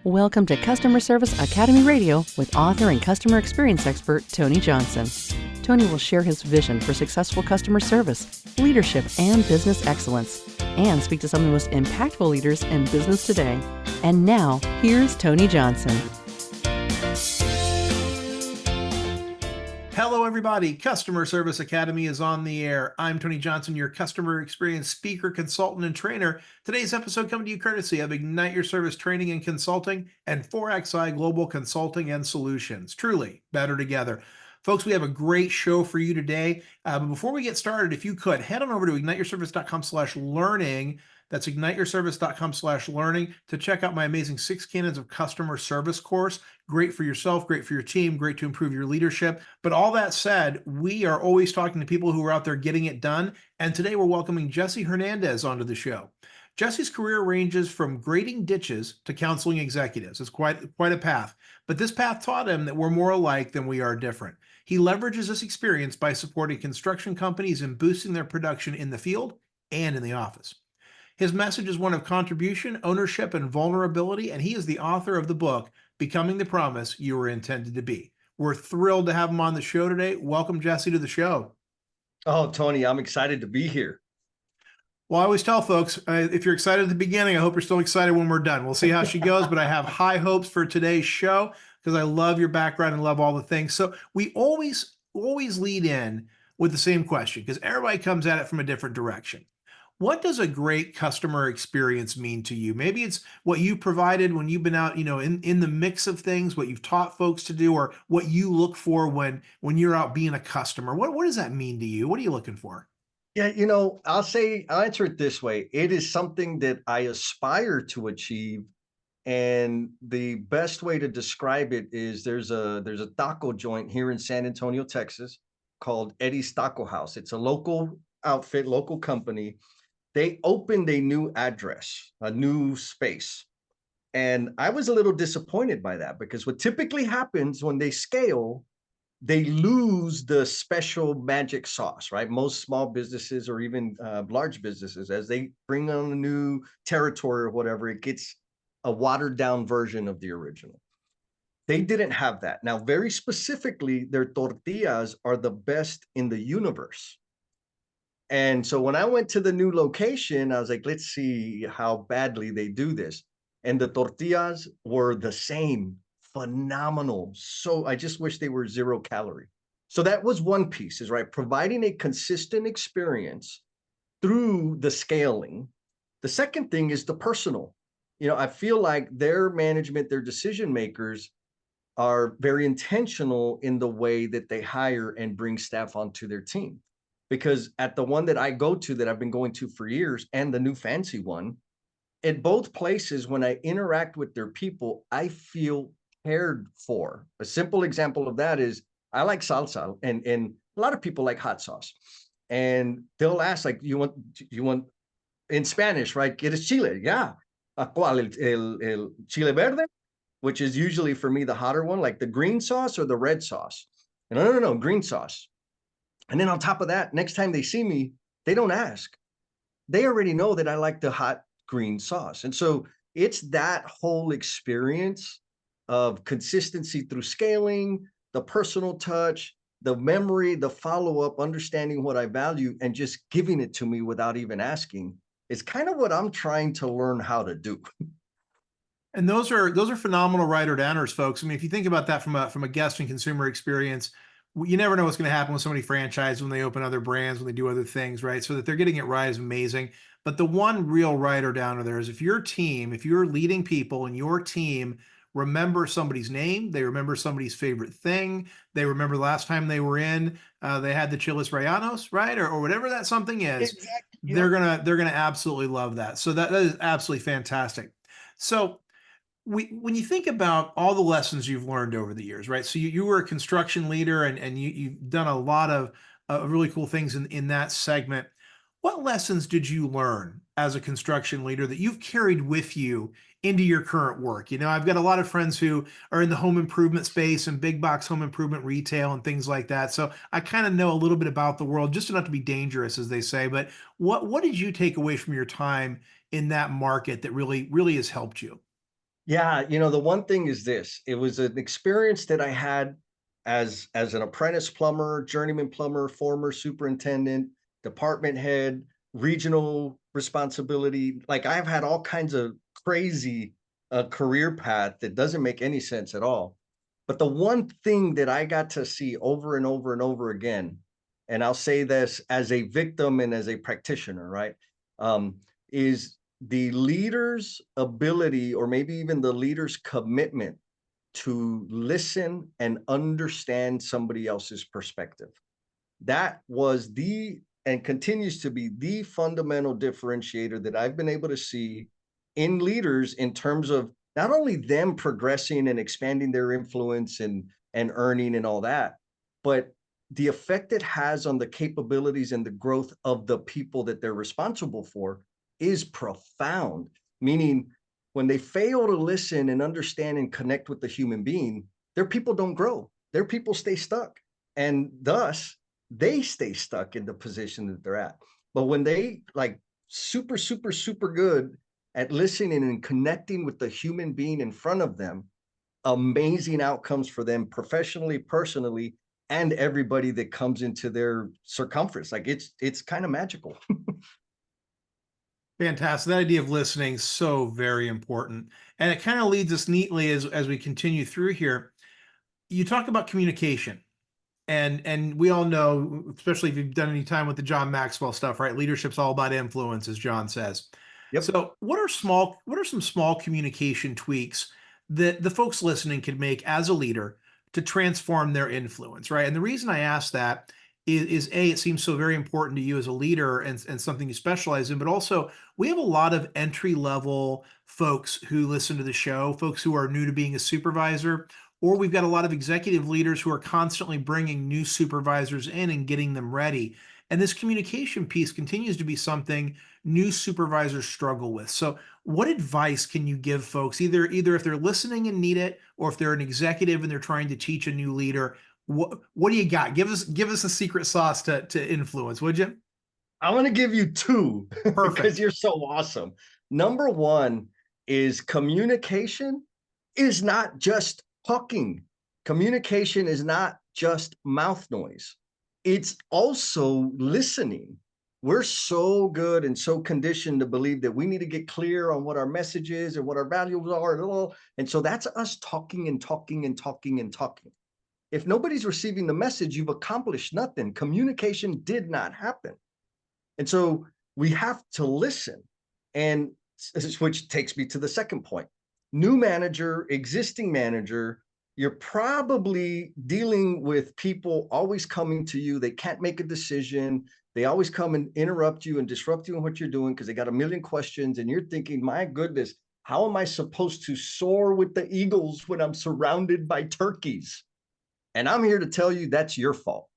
Welcome to Customer Service Academy Radio with author and customer experience expert Tony Johnson. Tony will share his vision for successful customer service, leadership, and business excellence, and speak to some of the most impactful leaders in business today. And now, here's Tony Johnson. Hello, everybody. Customer Service Academy is on the air. I'm Tony Johnson, your customer experience speaker, consultant, and trainer. Today's episode coming to you courtesy of Ignite Your Service Training and Consulting and 4XI Global Consulting and Solutions. Truly better together. Folks, we have a great show for you today. But before we get started, if you could, head on over to igniteyourservice.com/learning. That's igniteyourservice.com/learning to check out my amazing 6 Canons of Customer Service course. Great for yourself, great for your team, great to improve your leadership. But all that said, we are always talking to people who are out there getting it done. And today we're welcoming Jesse Hernandez onto the show. Jesse's career ranges from grading ditches to counseling executives. It's quite a path. But this path taught him that we're more alike than we are different. He leverages this experience by supporting construction companies and boosting their production in the field and in the office. His message is one of contribution, ownership, and vulnerability, and he is the author of the book, Becoming the Promise You Were Intended to Be. We're thrilled to have him on the show today. Welcome, Jesse, to the show. Oh, Tony, I'm excited to be here. Well, I always tell folks, if you're excited at the beginning, I hope you're still excited when we're done. We'll see how she goes, but I have high hopes for today's show because I love your background and love all the things. So we always lead in with the same question because everybody comes at it from a different direction. What does a great customer experience mean to you? Maybe it's what you provided when you've been out, in the mix of things, what you've taught folks to do, or what you look for when you're out being a customer. What does that mean to you? What are you looking for? Yeah, I'll answer it this way. It is something that I aspire to achieve. And the best way to describe it is there's a taco joint here in San Antonio, Texas, called Eddie's Taco House. It's a local outfit, local company. They opened a new address, a new space. And I was a little disappointed by that because what typically happens when they scale, they lose the special magic sauce, right? Most small businesses or even large businesses, as they bring on a new territory or whatever, it gets a watered down version of the original. They didn't have that. Now, very specifically, their tortillas are the best in the universe. And so when I went to the new location, I was like, let's see how badly they do this. And the tortillas were the same, phenomenal. So I just wish they were 0 calorie. So that was one piece, is right, providing a consistent experience through the scaling. The second thing is the personal. I feel like their management, their decision makers are very intentional in the way that they hire and bring staff onto their team. Because at the one that I go to, that I've been going to for years, and the new fancy one, at both places, when I interact with their people, I feel cared for. A simple example of that is I like salsa, and a lot of people like hot sauce. And they'll ask, like, you want in Spanish, right? ¿Quieres chile? Yeah. ¿Cuál? El chile verde, which is usually for me the hotter one, like the green sauce or the red sauce. No, green sauce. And then on top of that, next time they see me, they don't ask. They already know that I like the hot green sauce. And so it's that whole experience of consistency through scaling, the personal touch, the memory, the follow-up, understanding what I value, and just giving it to me without even asking is kind of what I'm trying to learn how to do. And those are phenomenal writer-downers, folks. I mean, if you think about that from a guest and consumer experience, you never know what's going to happen with somebody franchise when they open other brands, when they do other things, right? So that they're getting it right is amazing. But the one real writer downer there is if you're leading people and your team remember somebody's name, they remember somebody's favorite thing, they remember the last time they were in, they had the chiles rellenos, right? Or whatever that something is, exactly. They're gonna absolutely love that. So that is absolutely fantastic. So when you think about all the lessons you've learned over the years, right? So you were a construction leader and you've done a lot of really cool things in that segment. What lessons did you learn as a construction leader that you've carried with you into your current work? I've got a lot of friends who are in the home improvement space and big box home improvement retail and things like that. So I kind of know a little bit about the world, just enough to be dangerous, as they say. But what did you take away from your time in that market that really, really has helped you? Yeah, the one thing is this. It was an experience that I had as an apprentice plumber, journeyman plumber, former superintendent, department head, regional responsibility. Like I've had all kinds of crazy career path that doesn't make any sense at all. But the one thing that I got to see over and over and over again, and I'll say this as a victim and as a practitioner, right? Is the leader's ability, or maybe even the leader's commitment to listen and understand somebody else's perspective. That was and continues to be the fundamental differentiator that I've been able to see in leaders in terms of not only them progressing and expanding their influence and earning and all that, but the effect it has on the capabilities and the growth of the people that they're responsible for is profound. Meaning, when they fail to listen and understand and connect with the human being, their people don't grow. Their people stay stuck. And thus, they stay stuck in the position that they're at. But when they like super, super, super good at listening and connecting with the human being in front of them, amazing outcomes for them professionally, personally, and everybody that comes into their circumference. Like it's kind of magical. Fantastic. That idea of listening, so very important. And it kind of leads us neatly as we continue through here. You talk about communication. And we all know, especially if you've done any time with the John Maxwell stuff, right? Leadership's all about influence, as John says. Yep. So what are some small communication tweaks that the folks listening can make as a leader to transform their influence, right? And the reason I ask that is A, it seems so very important to you as a leader and something you specialize in, but also we have a lot of entry level folks who listen to the show, folks who are new to being a supervisor, or we've got a lot of executive leaders who are constantly bringing new supervisors in and getting them ready. And this communication piece continues to be something new supervisors struggle with. So, what advice can you give folks, either if they're listening and need it, or if they're an executive and they're trying to teach a new leader? What do you got? Give us a secret sauce to influence, would you? I'm going to give you two because Perfect. you're so awesome. Number one is communication is not just talking. Communication is not just mouth noise. It's also listening. We're so good and so conditioned to believe that we need to get clear on what our message is and what our values are. And so that's us talking and talking and talking and talking. If nobody's receiving the message, you've accomplished nothing. Communication did not happen. And so we have to listen. And which takes me to the second point. New manager, existing manager, you're probably dealing with people always coming to you. They can't make a decision. They always come and interrupt you and disrupt you in what you're doing because they got a million questions. And you're thinking, my goodness, how am I supposed to soar with the eagles when I'm surrounded by turkeys? And I'm here to tell you that's your fault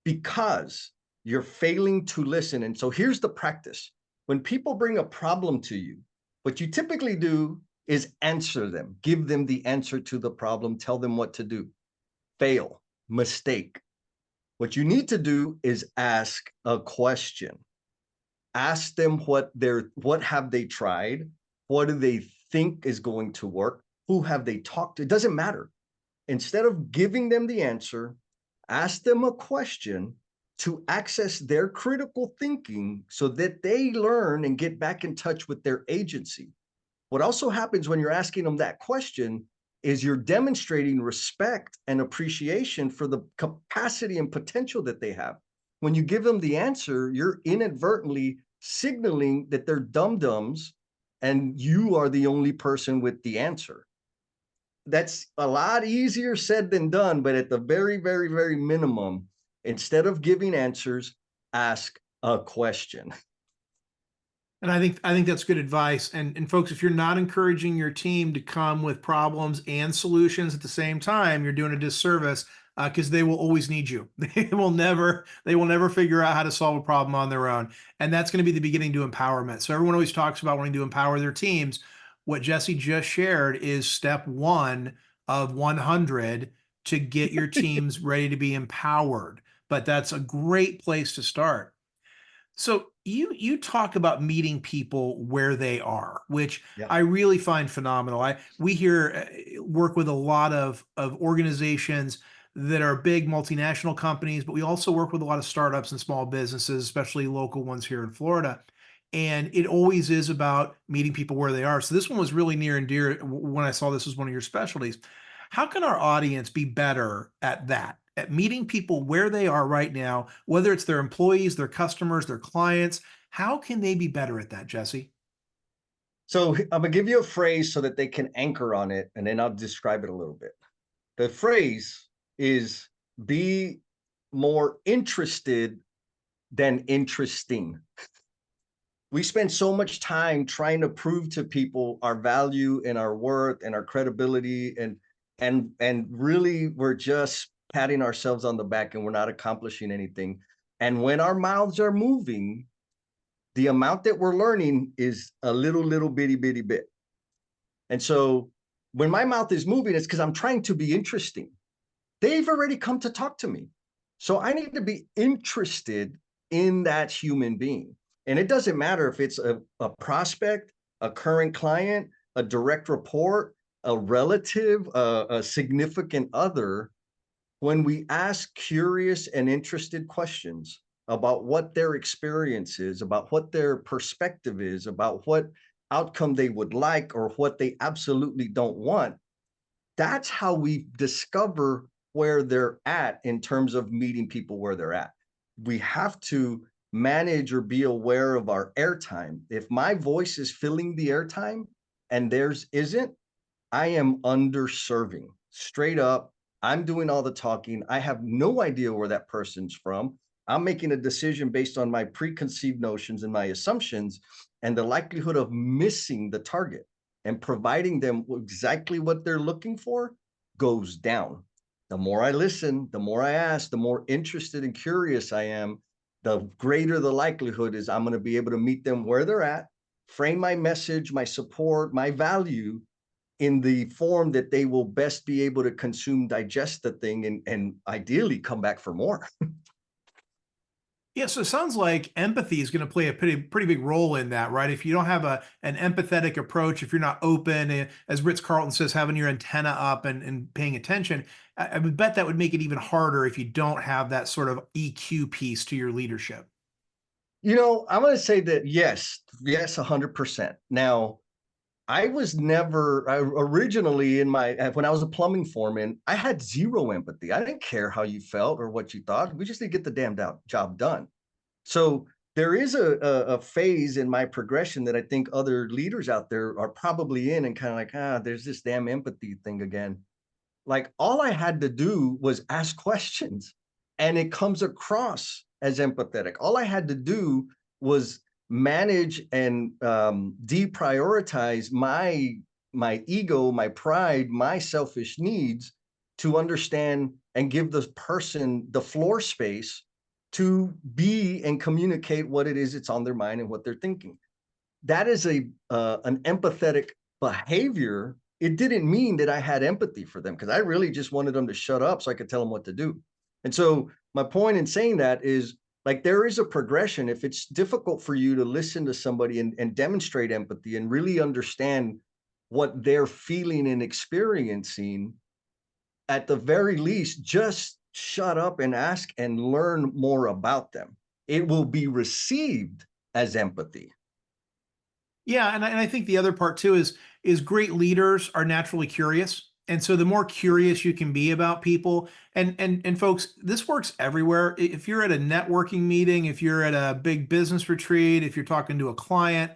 because you're failing to listen. And so here's the practice. When people bring a problem to you, what you typically do is answer them, give them the answer to the problem, tell them what to do. Fail, mistake. What you need to do is ask a question. Ask them what have they tried? What do they think is going to work? Who have they talked to? It doesn't matter. Instead of giving them the answer, ask them a question to access their critical thinking so that they learn and get back in touch with their agency. What also happens when you're asking them that question is you're demonstrating respect and appreciation for the capacity and potential that they have. When you give them the answer, you're inadvertently signaling that they're dum-dums and you are the only person with the answer. That's a lot easier said than done, but at the very, very, very minimum, instead of giving answers, ask a question. And I think that's good advice. And folks, if you're not encouraging your team to come with problems and solutions at the same time, you're doing a disservice because they will always need you. They will never figure out how to solve a problem on their own. And that's going to be the beginning to empowerment. So everyone always talks about wanting to empower their teams. What Jesse just shared is step one of 100 to get your teams ready to be empowered. But that's a great place to start. So you talk about meeting people where they are, which Yeah. I really find phenomenal. We here work with a lot of organizations that are big multinational companies, but we also work with a lot of startups and small businesses, especially local ones here in Florida. And it always is about meeting people where they are. So this one was really near and dear when I saw this was one of your specialties. How can our audience be better at that? At meeting people where they are right now, whether it's their employees, their customers, their clients, how can they be better at that, Jesse? So I'm gonna give you a phrase so that they can anchor on it, and then I'll describe it a little bit. The phrase is be more interested than interesting. We spend so much time trying to prove to people our value and our worth and our credibility, and really we're just patting ourselves on the back and we're not accomplishing anything. And when our mouths are moving, the amount that we're learning is a little bitty bit. And so when my mouth is moving, it's because I'm trying to be interesting. They've already come to talk to me. So I need to be interested in that human being. And it doesn't matter if it's a prospect, a current client, a direct report, a relative, a significant other. When we ask curious and interested questions about what their experience is, about what their perspective is, about what outcome they would like or what they absolutely don't want, that's how we discover where they're at in terms of meeting people where they're at. We have to manage or be aware of our airtime. If my voice is filling the airtime and theirs isn't, I am underserving. Straight up, I'm doing all the talking. I have no idea where that person's from. I'm making a decision based on my preconceived notions and my assumptions, and the likelihood of missing the target and providing them exactly what they're looking for goes down. The more I listen, the more I ask, the more interested and curious I am, the greater the likelihood is I'm going to be able to meet them where they're at, frame my message, my support, my value in the form that they will best be able to consume, digest the thing, and ideally come back for more. Yeah, so it sounds like empathy is going to play a pretty big role in that, right? If you don't have an empathetic approach, if you're not open, as Ritz Carlton says, having your antenna up and paying attention, I would bet that would make it even harder if you don't have that sort of EQ piece to your leadership. I'm going to say that yes, 100%. Now, I was never originally when I was a plumbing foreman, I had zero empathy. I didn't care how you felt or what you thought. We just need to get the damn job done. So there is a phase in my progression that I think other leaders out there are probably in, and kind of like, there's this damn empathy thing again. Like all I had to do was ask questions and it comes across as empathetic. All I had to do was manage and deprioritize my ego, my pride, my selfish needs to understand and give the person the floor space to be and communicate what it is it's on their mind and what they're thinking. That is an empathetic behavior. It didn't mean that I had empathy for them because I really just wanted them to shut up so I could tell them what to do. And so my point in saying that is, like, there is a progression. If it's difficult for you to listen to somebody and demonstrate empathy and really understand what they're feeling and experiencing, at the very least, just shut up and ask and learn more about them. It will be received as empathy. Yeah, and I think the other part too is great leaders are naturally curious. And so the more curious you can be about people, and folks, this works everywhere. If you're at a networking meeting, if you're at a big business retreat, if you're talking to a client,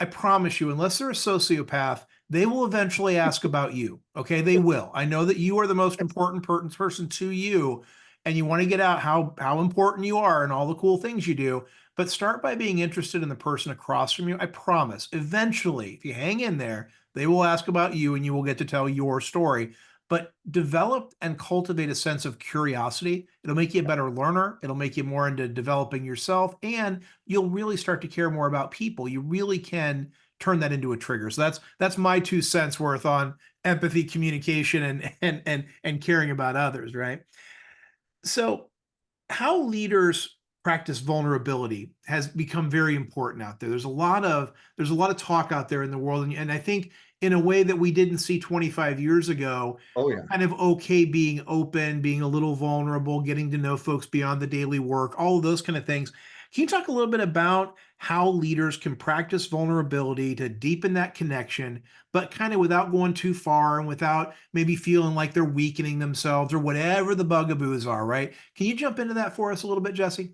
I promise you, unless they're a sociopath, they will eventually ask about you. Okay, they will. I know that you are the most important person to you, and you want to get out how important you are and all the cool things you do. But start by being interested in the person across from you. I promise. Eventually, if you hang in there, they will ask about you, and you will get to tell your story. But develop and cultivate a sense of curiosity. It'll make you a better learner. It'll make you more into developing yourself, and you'll really start to care more about people. You really can turn that into a trigger. So that's my 2 cents worth on empathy, communication, and caring about others, right? So how leaders practice vulnerability has become very important out there. There's a lot of talk out there in the world, and I think in a way that we didn't see 25 years ago, Oh yeah. kind of okay being open, being a little vulnerable, getting to know folks beyond the daily work, all of those kind of things. Can you talk a little bit about how leaders can practice vulnerability to deepen that connection, but kind of without going too far and without maybe feeling like they're weakening themselves or whatever the bugaboos are, right? Can you jump into that for us a little bit, Jesse?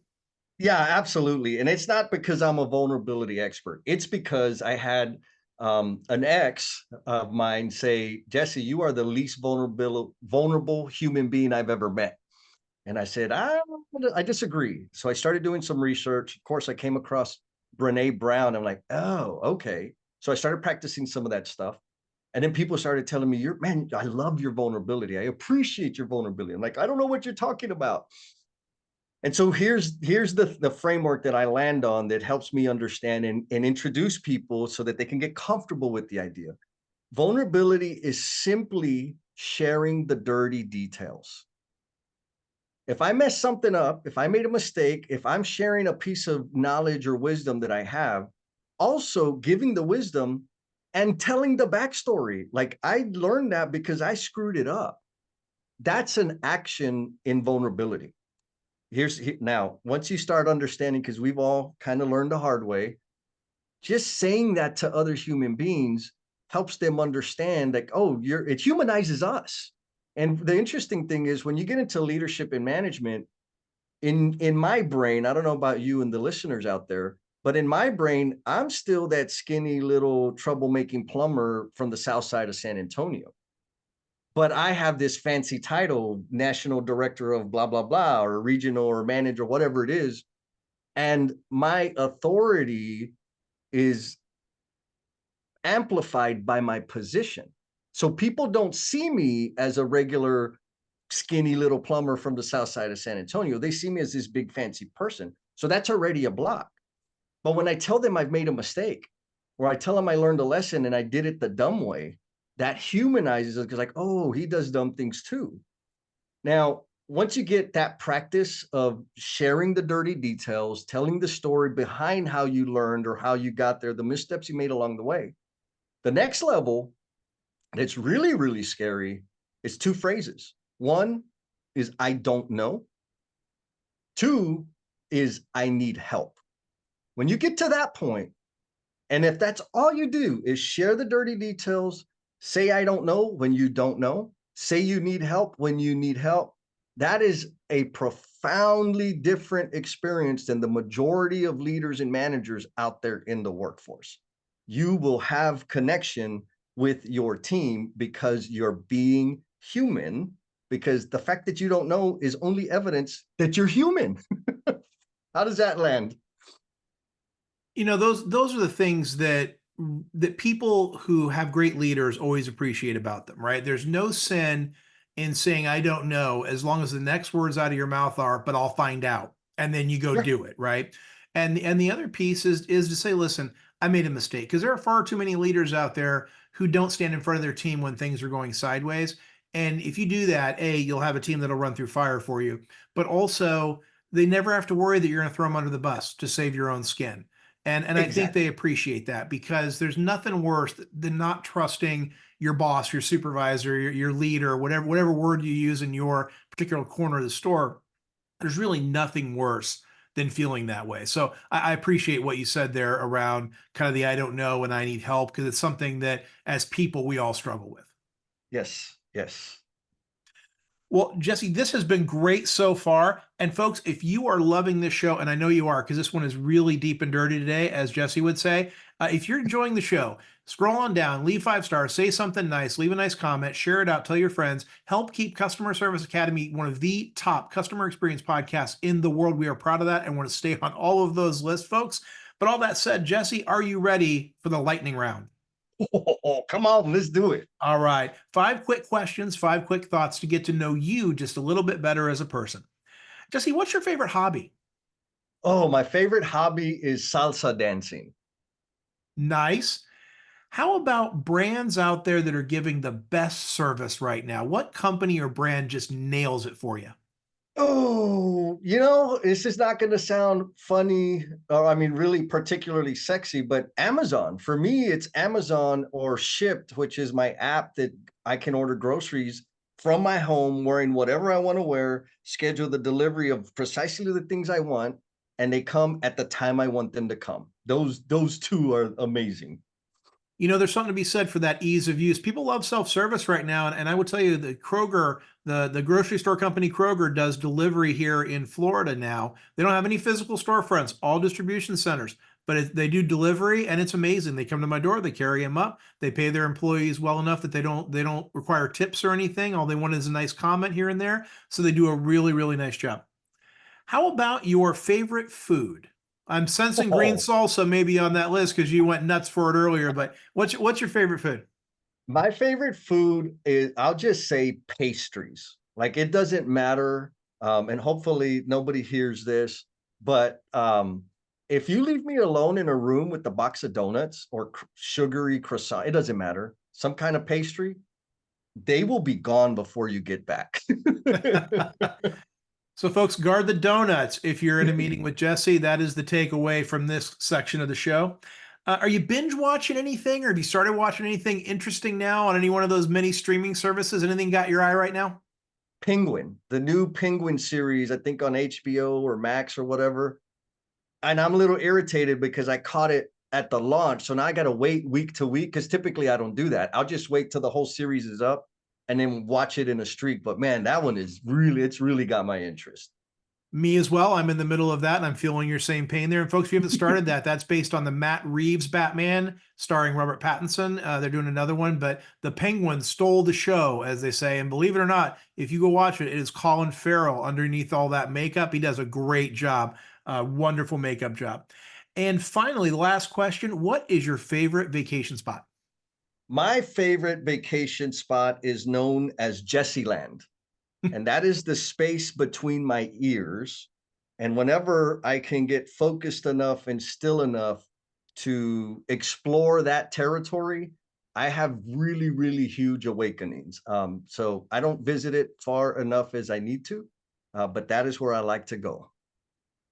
Yeah, absolutely. And it's not because I'm a vulnerability expert. It's because I had an ex of mine say, Jesse, you are the least vulnerable human being I've ever met. And I said, I disagree. So I started doing some research. Of course, I came across Brene Brown. I'm like, oh, okay. So I started practicing some of that stuff. And then people started telling me, "You're man, I love your vulnerability. I appreciate your vulnerability." I'm like, I don't know what you're talking about. And so here's the framework that I land on that helps me understand and introduce people so that they can get comfortable with the idea. Vulnerability is simply sharing the dirty details. If I mess something up, if I made a mistake, if I'm sharing a piece of knowledge or wisdom that I have, also giving the wisdom and telling the backstory. Like I learned that because I screwed it up. That's an action in vulnerability. Now, once you start understanding, because we've all kind of learned the hard way, just saying that to other human beings helps them understand like, oh, it humanizes us. And the interesting thing is when you get into leadership and management, in my brain, I don't know about you and the listeners out there, but in my brain, I'm still that skinny little troublemaking plumber from the south side of San Antonio. But I have this fancy title, national director of blah, blah, blah, or regional or manager, whatever it is. And my authority is amplified by my position. So people don't see me as a regular skinny little plumber from the south side of San Antonio. They see me as this big fancy person. So that's already a block. But when I tell them I've made a mistake, or I tell them I learned a lesson and I did it the dumb way, that humanizes it because like, oh, he does dumb things too. Now, once you get that practice of sharing the dirty details, telling the story behind how you learned or how you got there, the missteps you made along the way, the next level that's really, really scary is two phrases. One is I don't know. Two is I need help. When you get to that point, and if that's all you do is share the dirty details, say I don't know when you don't know, say you need help when you need help, that is a profoundly different experience than the majority of leaders and managers out there in the workforce. You will have connection with your team because you're being human, because the fact that you don't know is only evidence that you're human. How does that land? Those are the things that people who have great leaders always appreciate about them, right? There's no sin in saying I don't know as long as the next words out of your mouth are but I'll find out, and then you go Yeah, do it, right? And the other piece is to say, listen, I made a mistake, because there are far too many leaders out there who don't stand in front of their team when things are going sideways. And if you do that, you'll have a team that'll run through fire for you, but also they never have to worry that you're going to throw them under the bus to save your own skin. And I think they exactly. appreciate that, because there's nothing worse than not trusting your boss, your supervisor, your leader, whatever word you use in your particular corner of the store. There's really nothing worse than feeling that way. So I appreciate what you said there around kind of the I don't know and I need help, because it's something that as people we all struggle with. Yes, yes. Well, Jesse, this has been great so far. And folks, if you are loving this show, and I know you are, because this one is really deep and dirty today, as Jesse would say, if you're enjoying the show, scroll on down, leave 5 stars, say something nice, leave a nice comment, share it out, tell your friends, help keep Customer Service Academy one of the top customer experience podcasts in the world. We are proud of that and want to stay on all of those lists, folks. But all that said, Jesse, are you ready for the lightning round? Oh, come on, let's do it. All right. 5 quick questions, 5 quick thoughts to get to know you just a little bit better as a person. Jesse, what's your favorite hobby? Oh, my favorite hobby is salsa dancing. Nice. How about brands out there that are giving the best service right now? What company or brand just nails it for you? Oh, this is not going to sound funny, or I mean, really particularly sexy, but Amazon. For me, it's Amazon or Shipped, which is my app that I can order groceries from my home, wearing whatever I want to wear, schedule the delivery of precisely the things I want, and they come at the time I want them to come. Those two are amazing. There's something to be said for that ease of use. People love self-service right now. And I will tell you that Kroger, the grocery store company Kroger, does delivery here in Florida now. They don't have any physical storefronts, all distribution centers, but they do delivery, and it's amazing. They come to my door, they carry them up, they pay their employees well enough that they don't require tips or anything. All they want is a nice comment here and there. So they do a really, really nice job. How about your favorite food? I'm sensing green Oh, salsa maybe on that list because you went nuts for it earlier, but what's your favorite food? my favorite food is, I'll just say, pastries. Like, it doesn't matter. And hopefully nobody hears this, but if you leave me alone in a room with a box of donuts or sugary croissant, it doesn't matter, some kind of pastry, they will be gone before you get back. So, folks, guard the donuts if you're in a meeting with Jesse. That is the takeaway from this section of the show. Are you binge watching anything, or have you started watching anything interesting now on any one of those many streaming services? Anything got your eye right now? Penguin, the new Penguin series, I think on HBO or Max or whatever. And I'm a little irritated because I caught it at the launch. So now I got to wait week to week, because typically I don't do that. I'll just wait till the whole series is up and then watch it in a streak. But man, that one it's really got my interest. Me as well. I'm in the middle of that, and I'm feeling your same pain there. And folks, if you haven't started that, that's based on the Matt Reeves Batman, starring Robert Pattinson. They're doing another one, but the Penguin stole the show, as they say. And believe it or not, if you go watch it, it is Colin Farrell underneath all that makeup. He does a great job, wonderful makeup job. And finally, the last question: what is your favorite vacation spot? My favorite vacation spot is known as Jesse Land, and that is the space between my ears. And whenever I can get focused enough and still enough to explore that territory, I have really, really huge awakenings. So I don't visit it far enough as I need to, but that is where I like to go.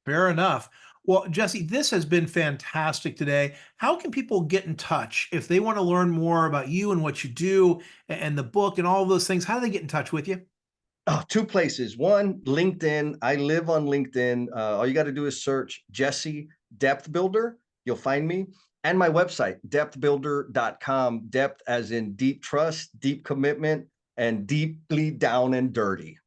Fair enough. Well, Jesse, this has been fantastic today. How can people get in touch if they want to learn more about you and what you do and the book and all of those things? How do they get in touch with you? Oh, two places. One, LinkedIn. I live on LinkedIn. All you got to do is search Jesse Depth Builder. You'll find me. And my website, depthbuilder.com. Depth as in deep trust, deep commitment, and deeply down and dirty.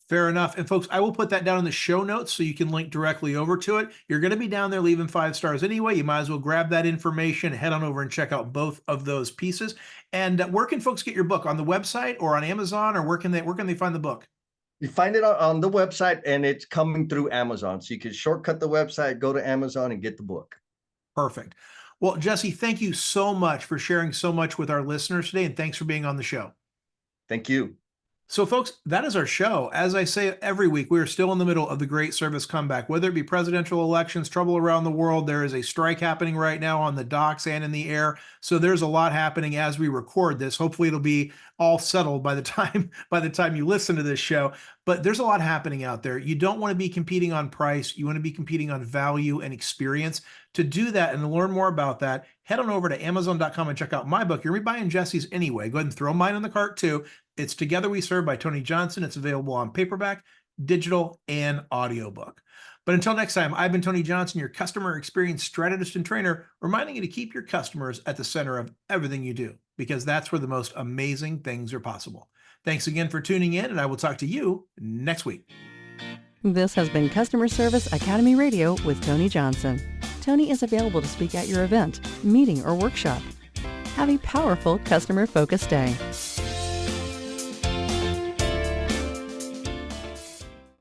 Fair enough. And folks, I will put that down in the show notes so you can link directly over to it. You're going to be down there leaving 5 stars anyway. You might as well grab that information, head on over and check out both of those pieces. And where can folks get your book? On the website or on Amazon, or where can they find the book? You find it on the website, and it's coming through Amazon. So you can shortcut the website, go to Amazon, and get the book. Perfect. Well, Jesse, thank you so much for sharing so much with our listeners today, and thanks for being on the show. Thank you. So, folks, that is our show. As I say every week, we are still in the middle of the great service comeback. Whether it be presidential elections, trouble around the world, there is a strike happening right now on the docks and in the air. So there's a lot happening as we record this. Hopefully, it'll be all settled by the time you listen to this show. But there's a lot happening out there. You don't want to be competing on price. You want to be competing on value and experience. To do that and to learn more about that, head on over to Amazon.com and check out my book. You're going to be buying Jesse's anyway. Go ahead and throw mine in the cart too. It's Together We Serve by Tony Johnson. It's available on paperback, digital, and audiobook. But until next time, I've been Tony Johnson, your customer experience strategist and trainer, reminding you to keep your customers at the center of everything you do, because that's where the most amazing things are possible. Thanks again for tuning in, and I will talk to you next week. This has been Customer Service Academy Radio with Tony Johnson. Tony is available to speak at your event, meeting, or workshop. Have a powerful customer-focused day.